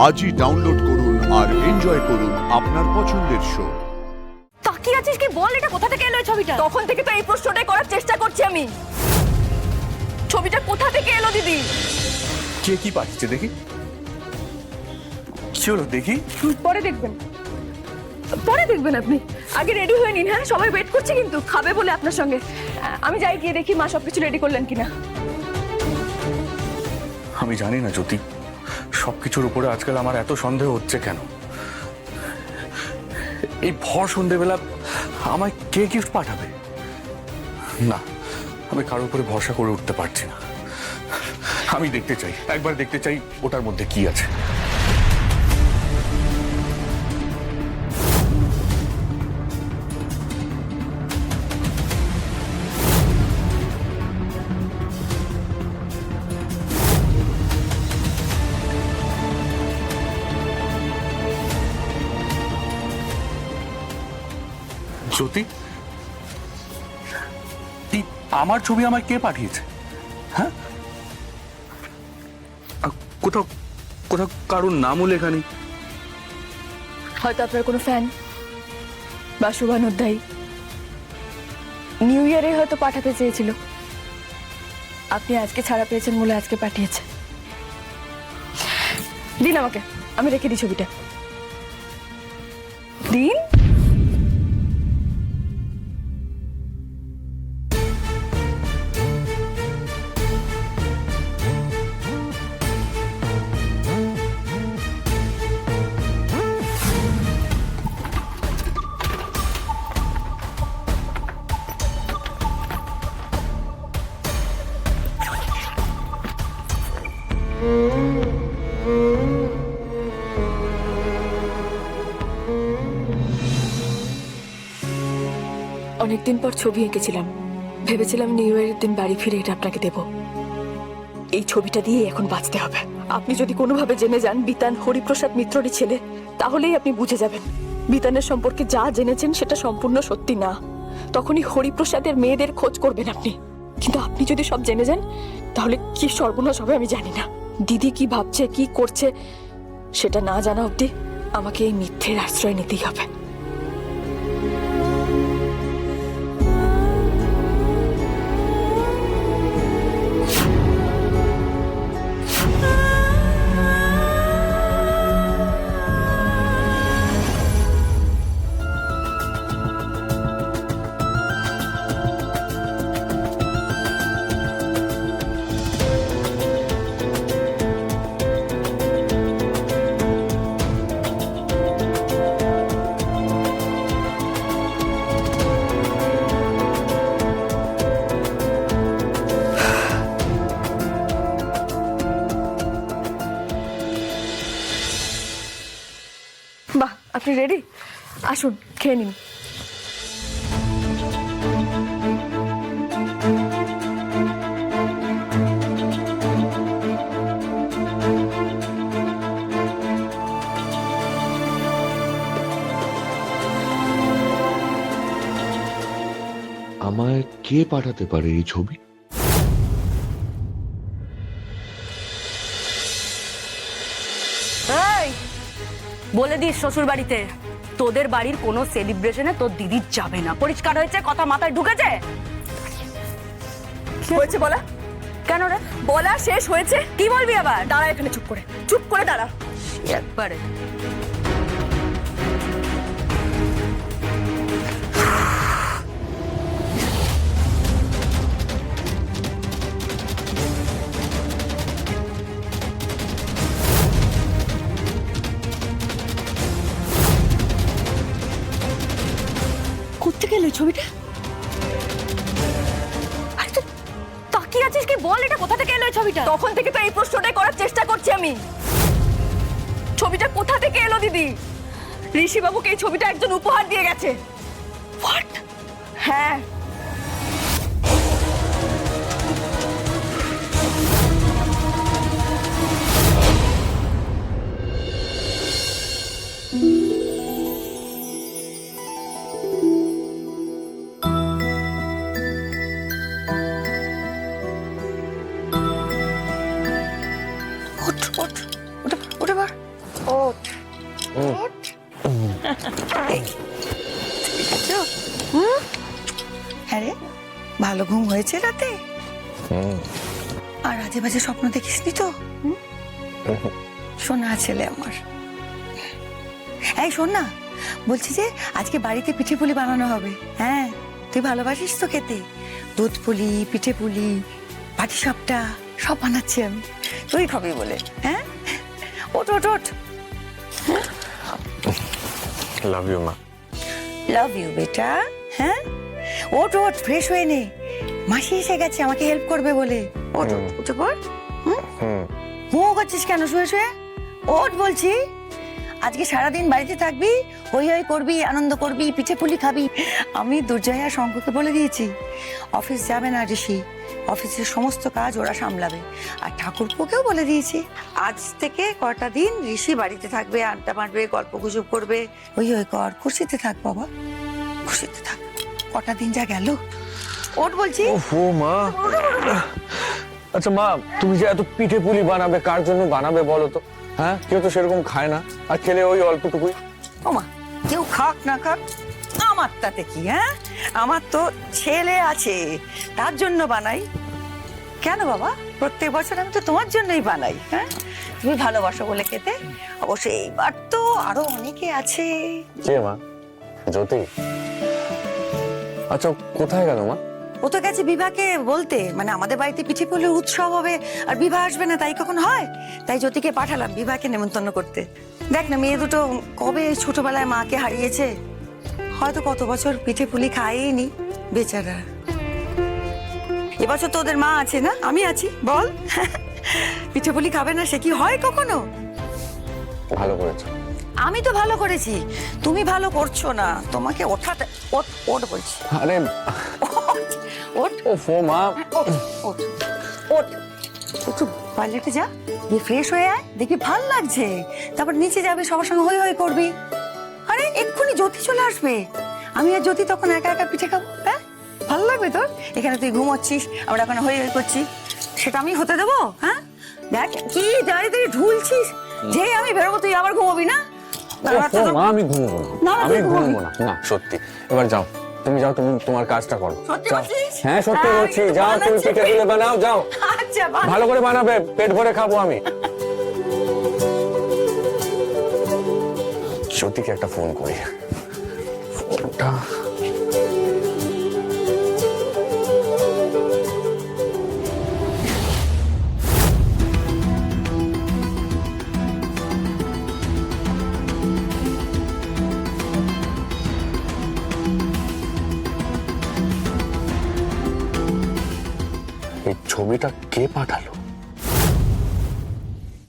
আজই ডাউনলোড করুন আর এনজয় করুন আপনার পছন্দের শো। তাকিয়ে আছিস কি? বল, এটা কোথা থেকে এলো এই ছবিটা? তখন থেকে তো এই প্রশ্নটাই করার চেষ্টা করছি আমি। ছবিটা কোথা থেকে এলো দিদি? কে কি পাঠিয়েছে দেখি। চলো দেখি। পরে দেখবেন, পরে দেখবেন আপনি। আগে রেডি হয়ে নিন। হ্যাঁ, সবাই ওয়েট করছে কিন্তু খাবে বলে আপনার সঙ্গে। আমি যাই গিয়ে দেখি মা সবকিছু রেডি করলেন কিনা। আমি জানি না জ্যোতি, সবকিছুর উপরে আজকাল আমার এত সন্দেহ হচ্ছে কেন। এই ভর সন্ধেবেলা আমায় কে গিফট পাঠাবে? না, আমি কারোর উপরে ভরসা করে উঠতে পারছি না। আমি দেখতে চাই, একবার দেখতে চাই ওটার মধ্যে কি আছে। জ্যোতি, আমার ছবি আমায় কে পাঠিয়েছে? হ্যাঁ, কোথাও কোথাও কারোর নামও লেখা নেই। হয়তো আপনার কোনো ফ্যান বা শুভানুধ্যায়ী নিউ ইয়ারে হয়তো পাঠাতে চেয়েছিল। আপনি আজকে ছাড়া পেয়েছেন বলে আজকে পাঠিয়েছে। দিন আমাকে, আমি রেখে দিই ছবিটা। দিন। অনেকদিন পর ছবি এঁকেছিলাম, ভেবেছিলাম নিউ ইয়ারের দিন বাড়ি ফিরে এটা আপনাকে দেব। এই ছবিটা দিয়ে এখন বাঁচতে হবে। আপনি যদি কোনোভাবে জেনে যান বিতান হরিপ্রসাদ মিত্ররই ছেলে, তাহলেই আপনি বুঝে যাবেন বিতানের সম্পর্কে যা জেনেছেন সেটা সম্পূর্ণ সত্যি না। তখনই হরিপ্রসাদের মেয়েদের খোঁজ করবেন আপনি। কিন্তু আপনি যদি সব জেনে যান তাহলে কি সর্বনাশ হবে আমি জানি না। দিদি কি ভাবছে, কি করছে সেটা না জানা অবধি আমাকে এই মিথ্যের আশ্রয় নিতেই হবে। বাহ, আপনি রেডি? আসুন, খেয়ে নিন। আমায় কে পাঠাতে পারে এই ছবি? বলে দিস শ্বশুর বাড়িতে তোদের বাড়ির কোনো সেলিব্রেশনে তোর দিদি যাবে না। পরিষ্কার হয়েছে? কথা মাথায় ঢুকেছে? হয়েছে বলা? কেন রে? বলা শেষ হয়েছে? কি বলবি আবার? দাঁড়া এখানে, চুপ করে, চুপ করে দাঁড়া। একবারে কোত্থেকে এলো এই ছবিটা? আরে তুই তাকিয়ে আছিস কি? বল, এটা কোথা থেকে এলো এই ছবিটা? তখন থেকে তো এই প্রশ্নটাই করার চেষ্টা করছি আমি। ছবিটা কোথা থেকে এলো দিদি? ঋষি বাবুকে এই ছবিটা একজন উপহার দিয়ে গেছে। হোয়াট? হ্যাঁ, ভালো ঘুম হয়েছে রাতে? আর আজে বাজে স্বপ্ন দেখিসনি তো? সোনা ছেলে আমার। এই শোন না, বলছি যে আজকে বাড়িতে পিঠে পুলি বানানো হবে। হ্যাঁ, তুই ভালোবাসিস তো খেতে। দুধ পুলি, পিঠে পুলি, পাটিসাপটা সব বানাচ্ছি আমি, তুই খাবি বলে। হ্যাঁ, ওঠ ওঠ ওঠ। লাভ ইউ মা। লাভ ইউ বেটা। হ্যাঁ, ওঠ ওঠ, ফ্রেশ হয়ে নে। মাসি এসে গেছে আমাকে হেল্প করবে বলে। ওঠ ওঠ, উঠে পড়। হুঁ করছিস কেন শুয়ে শুয়ে? ওঠ বলছি। আজকে সারাদিন বাড়িতে থাকবি, হই হই করবি, আনন্দ করবি, পিঠে পুলি খাবি। আমি দুর্জয় আর শঙ্করকে বলে দিয়েছি অফিস যাবে না ঋষি, অফিসের সমস্ত কাজ ওরা সামলাবে। আর ঠাকুরপুকেও বলে দিয়েছি আজ থেকে কটা দিন ঋষি বাড়িতে থাকবে, আড্ডা মারবে, গল্প গুজব করবে। হই হই কর, খুশিতে থাক বাবা, খুশিতে থাক। কটা দিন যা গেল। ওঠ বলছি। ও মা, আচ্ছা মা, তুমি যে এত পিঠে পুলি বানাবে, কার জন্য বানাবে বলো তো? হ্যাঁ, কেউ তো সেরকম খায় না, আর খেলে ওই অল্পটুকুই। ওমা, কেউ খাক না খাক আমার তাতে কি? হ্যাঁ, আমার তো ছেলে আছে, তার জন্য বানাই। কেন বাবা, প্রত্যেক বছর আমি তো তোমার জন্যই বানাই। হ্যাঁ, তুমি ভালোবাসো বলে খেতে। অবশ্যই এইবার তো আরো অনেকে আছে। কে মা? জ্যোতি? আচ্ছা, কোথায় গেল মা? ও তো গেছে বিভাকে বলতে, মানে আমাদের বাড়িতে পিঠে পুলির উৎসব হবে আর বিভা আসবে না, তাই কখন হয়? তাই জ্যোতিকে পাঠালাম বিভাকে নেমন্তন্ন করতে। দেখ না, মেয়ে দুটো কবে ছোটবেলায় মাকে হারিয়েছে, হয়তো কত বছর পিঠে পুলি খায়নি বেচারা। এবছর তো ওদের মা আছে না, আমি আছি, বল। পিঠে পুলি খাবে না, সে কি হয় কখনো? ভালো করেছো। আমি তো ভালো করেছি, তুমি ভালো করছো না। তোমাকে ওঠাতে, ওঠ ওঠ বলছি। আরে ওঠ ওফো মা, ওঠ ওঠ ওঠ, একটু টয়লেটে যা, গিয়ে ফ্রেশ হয়ে আয়, দেখবি ভাল লাগছে। তারপর নিচে যাবি, সবার সঙ্গে হই হই করবি। আরে এক্ষুনি জ্যোতি চলে আসবে, আমি আর জ্যোতি তখন একা একা পিঠে খাবো। হ্যাঁ, ভালো লাগবে তোর? এখানে তুই ঘুমোচ্ছিস, আমরা ওখানে হই হই করছি, সেটা আমি হতে দেবো? হ্যাঁ, দেখ কি দাঁড়িয়ে দাঁড়িয়ে ঝুলছিস, যে আমি বেরোবো তুই আবার ঘুমোবি না? ওফো মা, আমি ঘুমবো না, না, আমি তুই ঘুমাবি। ঘুমবো না, না সত্যি। এবার যাও, তুমি যাও, তুমি তোমার কাজটা করো। সত্যি যাও। বলছিস? হ্যাঁ, সত্যি হ্যাঁ, বলছি, আমি যাও, তুমি বানাচ্ছি। পিঠে পুলি বানাও, যাও। আচ্ছা, বানাচ্ছি। ভালো করে বানাবে, পেট ভরে খাবো আমি। জ্যোতিকে একটা ফোন করি। ফোনটা এই ছবিটা কে পাঠালো?